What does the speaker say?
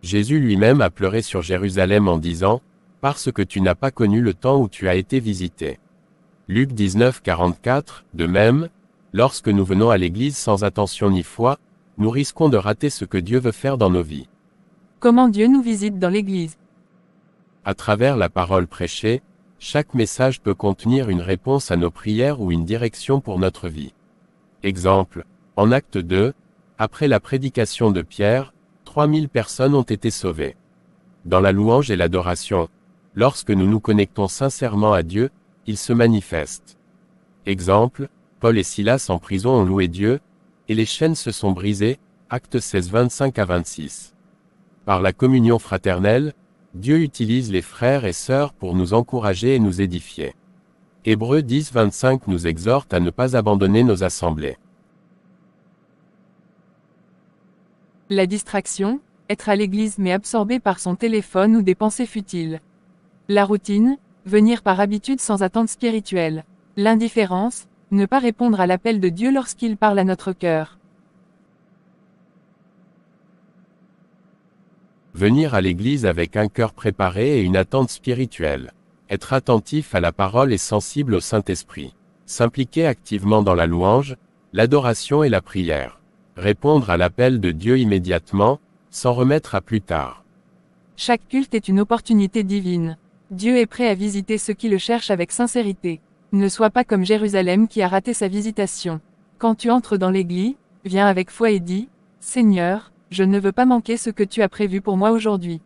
Jésus lui-même a pleuré sur Jérusalem en disant, « Parce que tu n'as pas connu le temps où tu as été visité. » Luc 19, 44, de même, lorsque nous venons à l'Église sans attention ni foi, nous risquons de rater ce que Dieu veut faire dans nos vies. Comment Dieu nous visite dans l'Église? À travers la parole prêchée, chaque message peut contenir une réponse à nos prières ou une direction pour notre vie. Exemple, en Acte 2, après la prédication de Pierre, 3000 personnes ont été sauvées. Dans la louange et l'adoration, lorsque nous nous connectons sincèrement à Dieu, il se manifeste. Exemple, Paul et Silas en prison ont loué Dieu, et les chaînes se sont brisées, Actes 16, 25 à 26. Par la communion fraternelle, Dieu utilise les frères et sœurs pour nous encourager et nous édifier. Hébreux 10, 25 nous exhorte à ne pas abandonner nos assemblées. La distraction, être à l'église mais absorbé par son téléphone ou des pensées futiles. La routine, venir par habitude sans attente spirituelle. L'indifférence, ne pas répondre à l'appel de Dieu lorsqu'il parle à notre cœur. Venir à l'église avec un cœur préparé et une attente spirituelle. Être attentif à la parole et sensible au Saint-Esprit. S'impliquer activement dans la louange, l'adoration et la prière. Répondre à l'appel de Dieu immédiatement, sans remettre à plus tard. Chaque culte est une opportunité divine. Dieu est prêt à visiter ceux qui le cherchent avec sincérité. Ne sois pas comme Jérusalem qui a raté sa visitation. Quand tu entres dans l'église, viens avec foi et dis, « Seigneur, je ne veux pas manquer ce que tu as prévu pour moi aujourd'hui. »